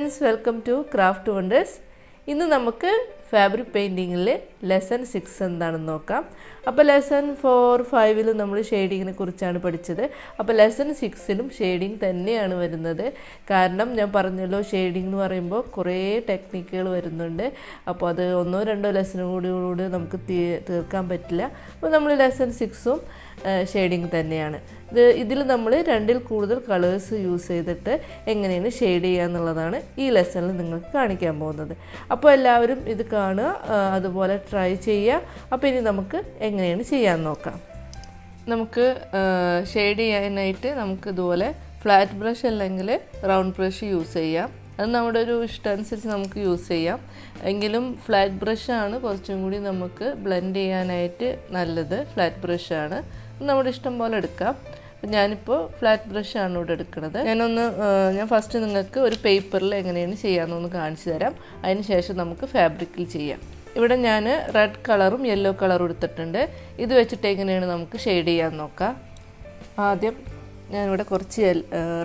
friends, welcome to Craftwonders. ഇന്ന് നമുക്ക് fabric പെയിൻറ്റിങ്ങിൽ lesson 6 എന്താണെന്ന് നോക്കാം. അപ്പോൾ ലെസൺ 4, 5 നമ്മൾ ഷെയ്ഡിങ്ങിനെ കുറിച്ചാണ് പഠിച്ചത്. അപ്പോൾ ലെസൺ 6 ഷെയ്ഡിങ് തന്നെയാണ് വരുന്നത്. കാരണം ഞാൻ പറഞ്ഞല്ലോ, ഷെയ്ഡിംഗ് എന്ന് പറയുമ്പോൾ കുറേ ടെക്നിക്കുകൾ വരുന്നുണ്ട്. അപ്പോൾ അത് ഒന്നോ രണ്ടോ ലെസനും കൂടി നമുക്ക് തീർക്കാൻ പറ്റില്ല. അപ്പോൾ നമ്മൾ ലെസൺ 6 ഷെയ്ഡിങ് തന്നെയാണ്. ഇതിൽ നമ്മൾ 2ൽ കൂടുതൽ കളേഴ്സ് യൂസ് ചെയ്തിട്ട് എങ്ങനെയാണ് ഷെയ്ഡ് ചെയ്യുക എന്നുള്ളതാണ് ഈ ലെസണിൽ നിങ്ങൾക്ക് കാണിക്കാൻ പോകുന്നത്. അപ്പോൾ എല്ലാവരും ഇത് കാണുക, അതുപോലെ ട്രൈ ചെയ്യുക. അപ്പോൾ ഇനി നമുക്ക് എങ്ങനെയാണ് ചെയ്യാൻ നോക്കാം. നമുക്ക് ഷെയ്ഡ് ചെയ്യാനായിട്ട് നമുക്ക് ഇതുപോലെ ഫ്ലാറ്റ് ബ്രഷ് അല്ലെങ്കിൽ റൗണ്ട് ബ്രഷ് യൂസ് ചെയ്യാം. അത് നമ്മുടെ ഒരു ഇഷ്ടമനുസരിച്ച് നമുക്ക് യൂസ് ചെയ്യാം. എങ്കിലും ഫ്ലാറ്റ് ബ്രഷാണ് കുറച്ചും കൂടി നമുക്ക് ബ്ലെൻഡ് ചെയ്യാനായിട്ട് നല്ലത്. ഫ്ലാറ്റ് ബ്രഷാണ് നമ്മുടെ ഇഷ്ടം പോലെ എടുക്കാം. ഞാനിപ്പോൾ ഫ്ലാറ്റ് ബ്രഷാണ് ഇവിടെ എടുക്കുന്നത്. ഞാൻ ഫസ്റ്റ് നിങ്ങൾക്ക് ഒരു പേപ്പറിൽ എങ്ങനെയാണ് ചെയ്യാമെന്നൊന്ന് കാണിച്ചു തരാം. അതിന് ശേഷം നമുക്ക് ഫാബ്രിക്കിൽ ചെയ്യാം. ഇവിടെ ഞാൻ റെഡ് കളറും യെല്ലോ കളറും എടുത്തിട്ടുണ്ട്. ഇത് വെച്ചിട്ട് എങ്ങനെയാണ് നമുക്ക് ഷെയ്ഡ് ചെയ്യാൻ നോക്കാം. ആദ്യം ഞാനിവിടെ കുറച്ച്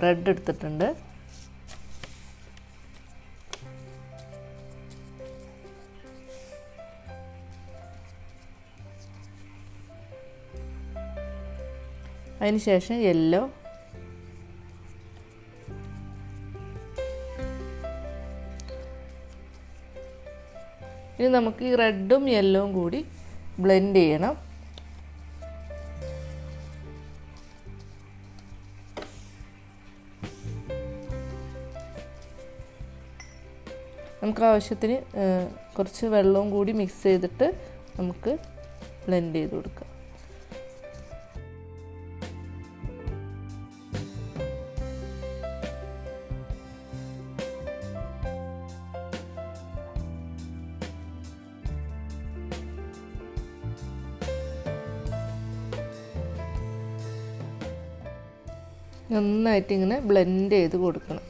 റെഡ് എടുത്തിട്ടുണ്ട്. അതിന് ശേഷം യെല്ലോ, ഇനി നമുക്ക് ഈ റെഡും യെല്ലോവും കൂടി ബ്ലെൻഡ് ചെയ്യണം. നമുക്ക് ആവശ്യത്തിന് കുറച്ച് വെള്ളവും കൂടി മിക്സ് ചെയ്തിട്ട് നമുക്ക് ബ്ലെൻഡ് ചെയ്ത് കൊടുക്കാം. നന്നായിട്ട് ഇങ്ങനെ ബ്ലെൻഡ് ചെയ്ത് കൊടുക്കണം.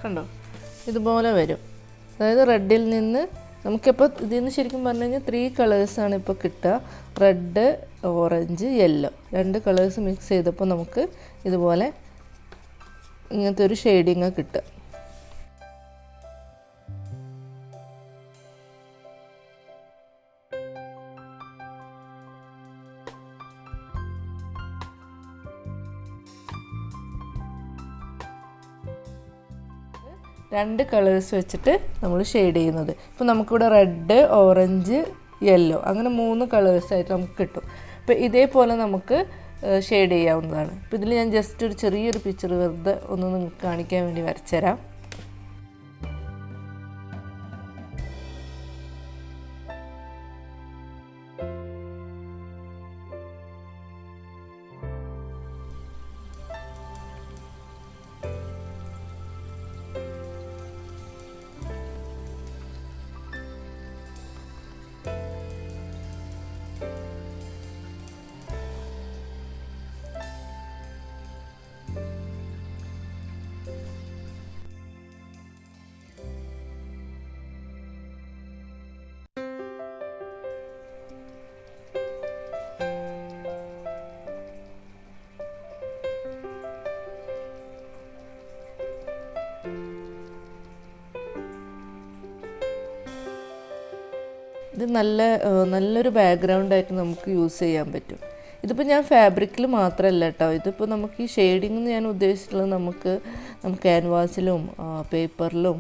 കണ്ടോ, ഇതുപോലെ വരും. അതായത് റെഡിൽ നിന്ന് നമുക്കിപ്പോൾ ഇതിൽ നിന്ന് ശരിക്കും പറഞ്ഞു കഴിഞ്ഞാൽ 3 കളേഴ്സാണ് ഇപ്പോൾ കിട്ടുക. Red, orange, yellow 2 colours mix ചെയ്തപ്പോൾ നമുക്ക് ഇതുപോലെ ഇങ്ങനത്തെ ഒരു ഷെയ്ഡിങ് കിട്ടുക. രണ്ട് കളേഴ്സ് വെച്ചിട്ട് നമ്മൾ ഷെയ്ഡ് ചെയ്യുന്നത്. ഇപ്പോൾ നമുക്കിവിടെ റെഡ്, ഓറഞ്ച്, യെല്ലോ അങ്ങനെ 3 കളേഴ്സായിട്ട് നമുക്ക് കിട്ടും. അപ്പോൾ ഇതേപോലെ നമുക്ക് ഷെയ്ഡ് ചെയ്യാവുന്നതാണ്. അപ്പോൾ ഇതിൽ ഞാൻ ജസ്റ്റ് ഒരു ചെറിയൊരു പിക്ചർ വെറുതെ ഒന്ന് നിങ്ങൾക്ക് കാണിക്കാൻ വേണ്ടി വരച്ചുതരാം. ഇത് നല്ലൊരു ബാക്ക്ഗ്രൗണ്ടായിട്ട് നമുക്ക് യൂസ് ചെയ്യാൻ പറ്റും. ഇതിപ്പോൾ ഞാൻ ഫാബ്രിക്കിൽ മാത്രമല്ല കേട്ടോ, ഇതിപ്പോൾ നമുക്ക് ഈ ഷെയ്ഡിങ് എന്ന് ഞാൻ ഉദ്ദേശിച്ചിട്ടുള്ളത് നമുക്ക് ക്യാൻവാസിലും പേപ്പറിലും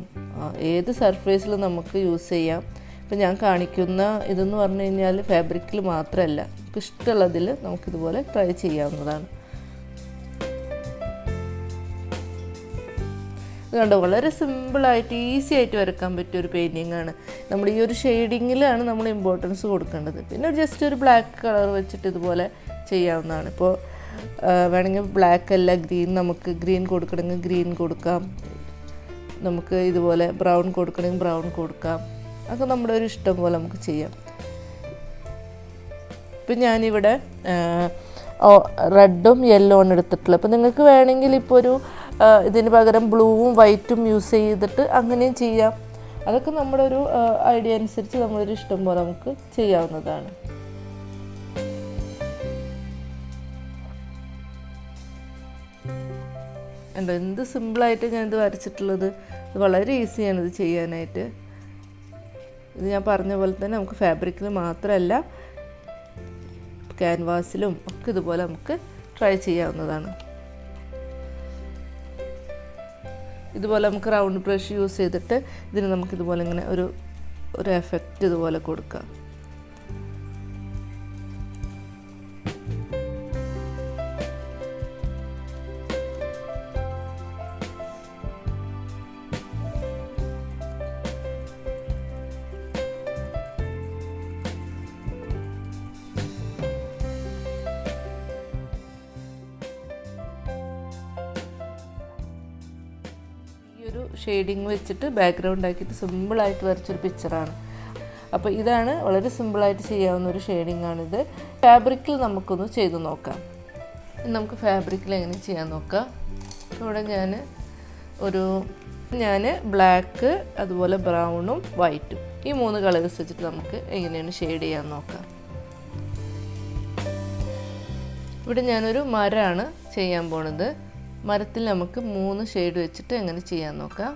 ഏത് സർഫേസിലും നമുക്ക് യൂസ് ചെയ്യാം. ഇപ്പോൾ ഞാൻ കാണിക്കുന്ന ഇതെന്ന് പറഞ്ഞു കഴിഞ്ഞാൽ ഫാബ്രിക്കിൽ മാത്രമല്ല, നമുക്ക് ഇഷ്ടമുള്ളതിൽ നമുക്കിതുപോലെ ട്രൈ ചെയ്യാവുന്നതാണ്. കണ്ടോ, വളരെ സിമ്പിളായിട്ട് ഈസി ആയിട്ട് വരയ്ക്കാൻ പറ്റിയ ഒരു പെയിൻറ്റിങ് ആണ്. നമ്മൾ ഈ ഒരു ഷെയ്ഡിങ്ങിലാണ് നമ്മൾ ഇമ്പോർട്ടൻസ് കൊടുക്കേണ്ടത്. പിന്നെ ജസ്റ്റ് ഒരു ബ്ലാക്ക് കളർ വെച്ചിട്ട് ഇതുപോലെ ചെയ്യാവുന്നതാണ്. ഇപ്പോൾ വേണമെങ്കിൽ ബ്ലാക്ക് അല്ല ഗ്രീൻ, നമുക്ക് ഗ്രീൻ കൊടുക്കണമെങ്കിൽ ഗ്രീൻ കൊടുക്കാം. നമുക്ക് ഇതുപോലെ ബ്രൗൺ കൊടുക്കണമെങ്കിൽ ബ്രൗൺ കൊടുക്കാം. അതൊക്കെ നമ്മുടെ ഒരു ഇഷ്ടം പോലെ നമുക്ക് ചെയ്യാം. ഇപ്പം ഞാനിവിടെ റെഡും യെല്ലോ ആണ് എടുത്തിട്ടുള്ളത്. അപ്പോൾ നിങ്ങൾക്ക് വേണമെങ്കിൽ ഇപ്പോൾ ഒരു ഇതിന് പകരം ബ്ലൂവും വൈറ്റും യൂസ് ചെയ്തിട്ട് അങ്ങനെയും ചെയ്യാം. അതൊക്കെ നമ്മുടെ ഒരു ഐഡിയ അനുസരിച്ച് നമ്മളൊരു ഇഷ്ടം പോലെ നമുക്ക് ചെയ്യാവുന്നതാണ്. ഉണ്ടോ എന്ത് സിമ്പിളായിട്ട് ഞാനിത് വരച്ചിട്ടുള്ളത്. ഇത് വളരെ ഈസിയാണ് ഇത് ചെയ്യാനായിട്ട്. ഇത് ഞാൻ പറഞ്ഞ പോലെ തന്നെ നമുക്ക് ഫാബ്രിക്കിൽ മാത്രമല്ല ക്യാൻവാസിലും ഒക്കെ ഇതുപോലെ നമുക്ക് ട്രൈ ചെയ്യാവുന്നതാണ്. ഇതുപോലെ നമുക്ക് റൗണ്ട് ബ്രഷ് യൂസ് ചെയ്തിട്ട് ഇതിന് നമുക്കിതുപോലെ ഇങ്ങനെ ഒരു എഫക്റ്റ് ഇതുപോലെ കൊടുക്കാം. ഒരു ഷെയ്ഡിങ് വെച്ചിട്ട് ബാക്ക്ഗ്രൗണ്ട് ആക്കിയിട്ട് സിമ്പിളായിട്ട് വരച്ചൊരു പിക്ചറാണ്. അപ്പോൾ ഇതാണ് വളരെ സിമ്പിളായിട്ട് ചെയ്യാവുന്ന ഒരു ഷെയ്ഡിങ് ആണിത്. ഫാബ്രിക്കിൽ നമുക്കൊന്ന് ചെയ്ത് നോക്കാം. നമുക്ക് ഫാബ്രിക്കിൽ എങ്ങനെ ചെയ്യാൻ നോക്കാം. ഇവിടെ ഞാൻ ബ്ലാക്ക് അതുപോലെ ബ്രൗണും വൈറ്റും ഈ 3 കളേഴ്സ് വെച്ചിട്ട് നമുക്ക് എങ്ങനെയാണ് ഷെയ്ഡ് ചെയ്യാൻ നോക്കാം. ഇവിടെ ഞാനൊരു മരമാണ് ചെയ്യാൻ പോണത്. മരത്തിൽ നമുക്ക് 3 ഷെയ്ഡ് വെച്ചിട്ട് എങ്ങനെ ചെയ്യാൻ നോക്കാം.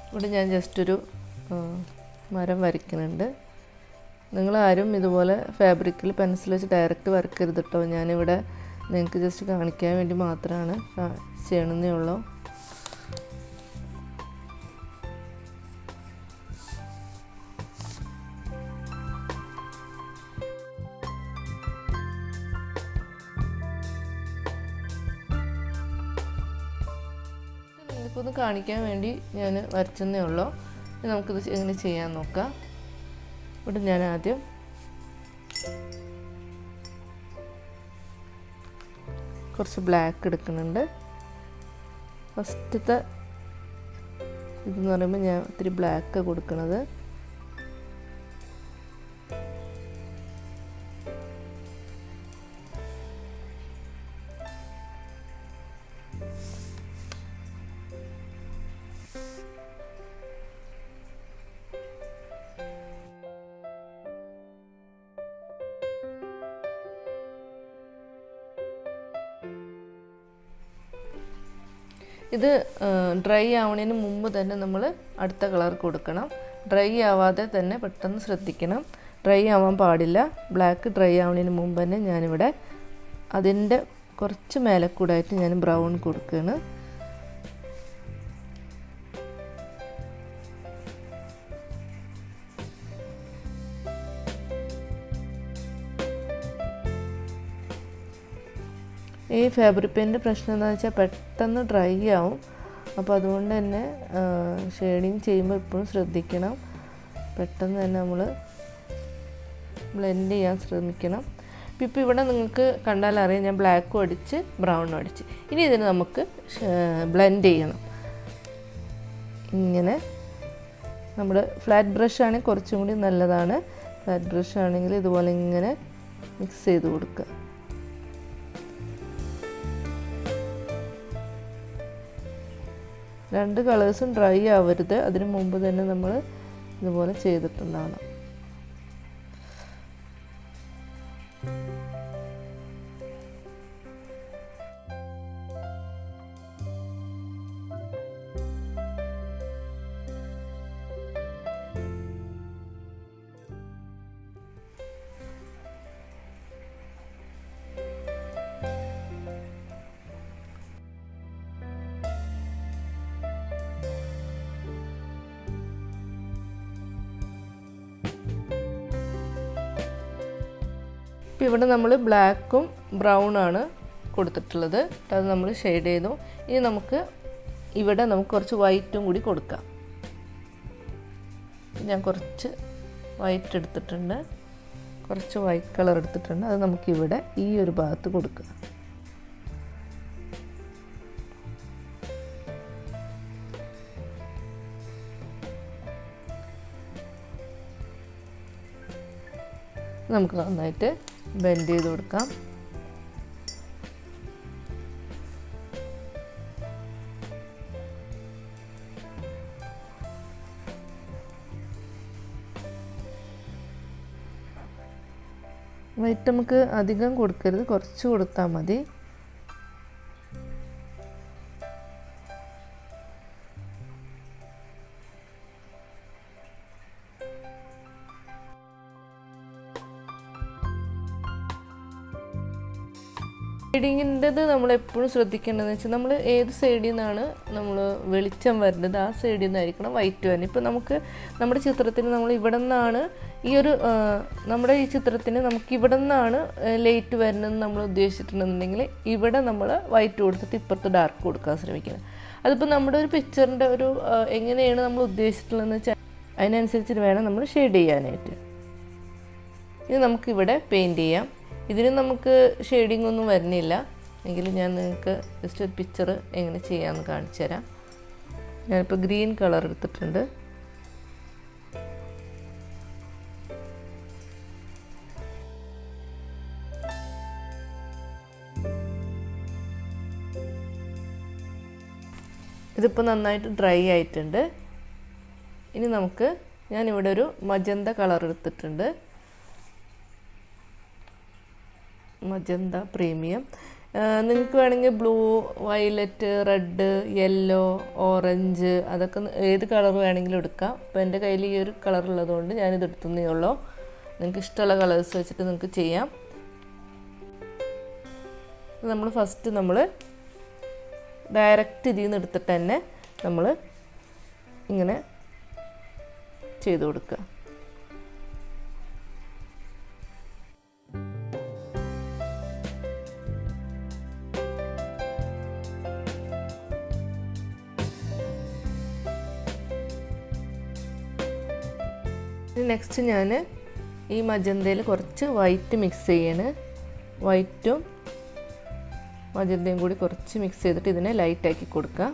ഇവിടെ ഞാൻ ജസ്റ്റ് ഒരു മരം വരയ്ക്കുന്നുണ്ട്. നിങ്ങളാരും ഇതുപോലെ ഫാബ്രിക്കിൽ പെൻസിൽ വെച്ച് ഡയറക്റ്റ് വരക്കരുത് കേട്ടോ. ഞാനിവിടെ നിങ്ങൾക്ക് ജസ്റ്റ് കാണിക്കാൻ വേണ്ടി മാത്രമാണ് ചെയ്യണമെന്നേ ഉള്ളൂ. നിങ്ങൾക്കൊന്ന് കാണിക്കാൻ വേണ്ടി ഞാൻ വരച്ചെന്നേ ഉള്ളൂ. നമുക്കിത് എങ്ങനെ ചെയ്യാൻ നോക്കാം. ഇവിടെ ഞാൻ ആദ്യം കുറച്ച് ബ്ലാക്ക് എടുക്കുന്നുണ്ട്. ഫസ്റ്റത്തെ ഇതെന്ന് പറയുമ്പോൾ ഞാൻ ഇത്തിരി ബ്ലാക്ക് കൊടുക്കുന്നത്. ഇത് ഡ്രൈ ആവുന്നതിന് മുമ്പ് തന്നെ നമ്മൾ അടുത്ത കളർ കൊടുക്കണം. ഡ്രൈ ആവാതെ തന്നെ പെട്ടെന്ന് ശ്രദ്ധിക്കണം. ഡ്രൈ ആവാൻ പാടില്ല. ബ്ലാക്ക് ഡ്രൈ ആവുന്നതിന് മുമ്പ് തന്നെ ഞാനിവിടെ അതിൻ്റെ കുറച്ച് മേലെ കൂടായിട്ട് ഞാൻ ബ്രൗൺ കൊടുക്കുകയാണ്. ഈ ഫാബ്രിക് പെയിൻറ്റ് പ്രശ്നം എന്താണെന്ന് വെച്ചാൽ പെട്ടെന്ന് ഡ്രൈ ആവും. അപ്പോൾ അതുകൊണ്ട് തന്നെ ഷെയ്ഡിങ് ചെയ്യുമ്പോൾ എപ്പോഴും ശ്രദ്ധിക്കണം. പെട്ടെന്ന് തന്നെ നമ്മൾ ബ്ലെൻഡ് ചെയ്യാൻ ശ്രമിക്കണം. ഇപ്പോൾ ഇവിടെ നിങ്ങൾക്ക് കണ്ടാൽ അറിയാം ഞാൻ ബ്ലാക്കും അടിച്ച് ബ്രൗണും അടിച്ച്. ഇനി ഇതിന് നമുക്ക് ബ്ലെൻഡ് ചെയ്യണം. ഇങ്ങനെ നമ്മുടെ ഫ്ലാറ്റ് ബ്രഷ് ആണെങ്കിൽ കുറച്ചും കൂടി നല്ലതാണ്. ഫ്ലാറ്റ് ബ്രഷ് ആണെങ്കിൽ ഇതുപോലെ ഇങ്ങനെ മിക്സ് ചെയ്ത് കൊടുക്കുക. രണ്ട് കളേഴ്സും ഡ്രൈ ആവരുത്. അതിന് മുമ്പ് തന്നെ നമ്മൾ ഇതുപോലെ ചെയ്തിട്ടുണ്ടാവണം. ഇപ്പോൾ ഇവിടെ നമ്മൾ ബ്ലാക്കും ബ്രൗണാണ് കൊടുത്തിട്ടുള്ളത്. അത് നമ്മൾ ഷെയ്ഡ് ചെയ്തു. ഇനി നമുക്ക് ഇവിടെ നമുക്ക് കുറച്ച് വൈറ്റും കൂടി കൊടുക്കാം. ഞാൻ കുറച്ച് വൈറ്റ് എടുത്തിട്ടുണ്ട്, കുറച്ച് വൈറ്റ് കളർ എടുത്തിട്ടുണ്ട്. അത് നമുക്കിവിടെ ഈ ഒരു ഭാഗത്ത് കൊടുക്കുക. നമുക്ക് നന്നായിട്ട് ബെൻഡ് ചെയ്ത് കൊടുക്കാം. വൈറ്റ് നമുക്ക് അധികം കൊടുക്കരുത്, കുറച്ച് കൊടുത്താൽ മതി. ഷെയ്ഡിങ്ങിൻ്റെത് നമ്മൾ എപ്പോഴും ശ്രദ്ധിക്കേണ്ടതെന്ന് വെച്ചാൽ നമ്മൾ ഏത് സൈഡിൽ നിന്നാണ് നമ്മൾ വെളിച്ചം വരുന്നത് ആ സൈഡിൽ നിന്നായിരിക്കണം വൈറ്റ് വരുന്നത്. ഇപ്പോൾ നമുക്ക് നമ്മുടെ ചിത്രത്തിന് നമ്മൾ ഇവിടെ നിന്നാണ് നമ്മുടെ ഈ ചിത്രത്തിന് നമുക്ക് ഇവിടെ നിന്നാണ് ലൈറ്റ് വരുന്നതെന്ന് നമ്മൾ ഉദ്ദേശിച്ചിട്ടുണ്ടെന്നുണ്ടെങ്കിൽ ഇവിടെ നമ്മൾ വൈറ്റ് കൊടുത്തിട്ട് ഇപ്പുറത്ത് ഡാർക്ക് കൊടുക്കാൻ ശ്രമിക്കണം. അതിപ്പോൾ നമ്മുടെ ഒരു പിക്ചറിൻ്റെ എങ്ങനെയാണ് നമ്മൾ ഉദ്ദേശിച്ചിട്ടുള്ളതെന്ന് വെച്ചാൽ അതിനനുസരിച്ചിട്ട് വേണം നമ്മൾ ഷെയ്ഡ് ചെയ്യാനായിട്ട്. ഇത് നമുക്കിവിടെ പെയിൻറ്റ് ചെയ്യാം. ഇതിന് നമുക്ക് ഷെയ്ഡിംഗ് ഒന്നും വരുന്നില്ല എങ്കിലും ഞാൻ നിങ്ങൾക്ക് ജസ്റ്റ് ഒരു പിക്ചർ എങ്ങനെ ചെയ്യാമെന്ന് കാണിച്ചു തരാം. ഞാനിപ്പോൾ ഗ്രീൻ കളർ എടുത്തിട്ടുണ്ട്. ഇതിപ്പോൾ നന്നായിട്ട് ഡ്രൈ ആയിട്ടുണ്ട്. ഇനി ഞാനിവിടെ ഒരു മജന്ത കളർ എടുത്തിട്ടുണ്ട്, മജന്ത പ്രീമിയം. നിങ്ങൾക്ക് വേണമെങ്കിൽ blue, violet, red, yellow, orange അതൊക്കെ ഏത് കളർ വേണമെങ്കിലും എടുക്കാം. അപ്പോൾ എൻ്റെ കയ്യിൽ ഈ ഒരു കളർ ഉള്ളതുകൊണ്ട് ഞാനിത് എടുത്തതേ ഉള്ളൂ. നിങ്ങൾക്ക് ഇഷ്ടമുള്ള കളേഴ്സ് വെച്ചിട്ട് നിങ്ങൾക്ക് ചെയ്യാം. നമ്മൾ ഡയറക്റ്റ് ഇതിൽ നിന്ന് എടുത്തിട്ട് തന്നെ നമ്മൾ ഇങ്ങനെ ചെയ്ത് കൊടുക്കുക. നെക്സ്റ്റ് ഞാൻ ഈ മജന്തയിൽ കുറച്ച് വൈറ്റ് മിക്സ് ചെയ്യാണ്. വൈറ്റും മജന്തയും കൂടി കുറച്ച് മിക്സ് ചെയ്തിട്ട് ഇതിനെ ലൈറ്റാക്കി കൊടുക്കുക.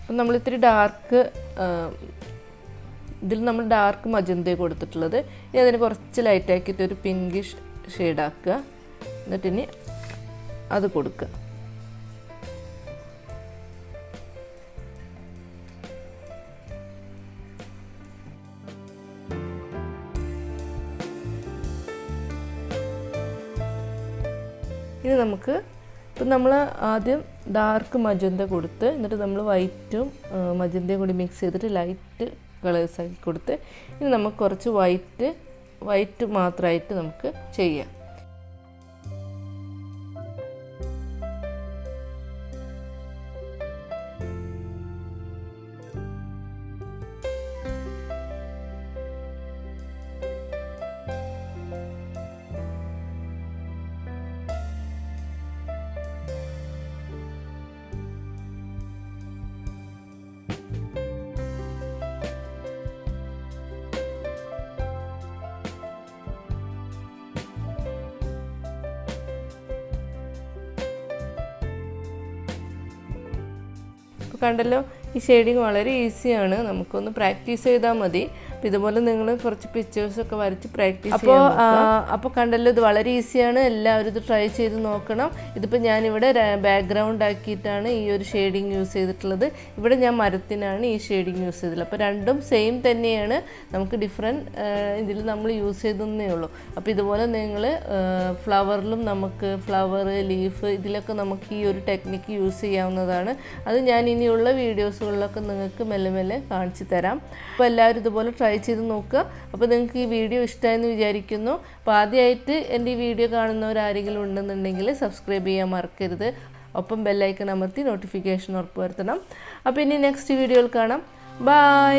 അപ്പം നമ്മളിത്തിരി ഇതിൽ നമ്മൾ ഡാർക്ക് മജന്തയെ കൊടുത്തിട്ടുള്ളത്. ഇനി അതിന് കുറച്ച് ലൈറ്റാക്കിയിട്ട് ഒരു പിങ്കിഷ് ഷെയ്ഡാക്കുക. എന്നിട്ടിനി അത് കൊടുക്കുക. ഇനി ഇപ്പം നമ്മൾ ആദ്യം ഡാർക്ക് മജന്ത കൊടുത്ത് എന്നിട്ട് നമ്മൾ വൈറ്റും മജന്തയും കൂടി മിക്സ് ചെയ്തിട്ട് ലൈറ്റ് കളേഴ്സാക്കി കൊടുത്ത് ഇനി നമുക്ക് കുറച്ച് വൈറ്റ് മാത്രമായിട്ട് നമുക്ക് ചെയ്യാം. കണ്ടല്ലോ, ഈ ഷെയ്ഡിങ് വളരെ ഈസിയാണ്. നമുക്കൊന്ന് പ്രാക്ടീസ് ചെയ്താൽ മതി. അപ്പോൾ ഇതുപോലെ നിങ്ങൾ കുറച്ച് പിക്ചേഴ്സൊക്കെ വരച്ച് പ്രാക്ടീസ് അപ്പോൾ കണ്ടല്ലോ, ഇത് വളരെ ഈസിയാണ്. എല്ലാവരും ഇത് ട്രൈ ചെയ്ത് നോക്കണം. ഇതിപ്പോൾ ഞാനിവിടെ ബാക്ക്ഗ്രൗണ്ട് ആക്കിയിട്ടാണ് ഈ ഒരു ഷെയ്ഡിങ് യൂസ് ചെയ്തിട്ടുള്ളത്. ഇവിടെ ഞാൻ മരത്തിനാണ് ഈ ഷെയ്ഡിങ് യൂസ് ചെയ്തിട്ടുള്ളത്. അപ്പോൾ രണ്ടും സെയിം തന്നെയാണ്, നമുക്ക് ഡിഫറെൻറ്റ് ഇതിൽ നമ്മൾ യൂസ് ചെയ്തതേ ഉള്ളൂ. അപ്പോൾ ഇതുപോലെ നിങ്ങൾ ഫ്ലവറിലും നമുക്ക് ഫ്ലവർ, ലീഫ് ഇതിലൊക്കെ നമുക്ക് ഈ ഒരു ടെക്നിക്ക് യൂസ് ചെയ്യാവുന്നതാണ്. അത് ഞാൻ ഇനിയുള്ള വീഡിയോസുകളിലൊക്കെ നിങ്ങൾക്ക് മെല്ലെ മെല്ലെ കാണിച്ചു തരാം. അപ്പോൾ എല്ലാവരും ഇതുപോലെ ട്രൈ ചെയ്ത് നോക്കുക. അപ്പോൾ നിങ്ങൾക്ക് ഈ വീഡിയോ ഇഷ്ടമായെന്ന് വിചാരിക്കുന്നു. അപ്പോൾ ആദ്യമായിട്ട് എൻ്റെ ഈ വീഡിയോ കാണുന്നവരാരെങ്കിലും ഉണ്ടെന്നുണ്ടെങ്കിൽ സബ്സ്ക്രൈബ് ചെയ്യാൻ മറക്കരുത്. ഒപ്പം ബെല്ലൈക്കൺ അമർത്തി നോട്ടിഫിക്കേഷൻ ഉറപ്പുവരുത്തണം. അപ്പോൾ ഇനി നെക്സ്റ്റ് വീഡിയോയിൽ കാണാം. ബൈ.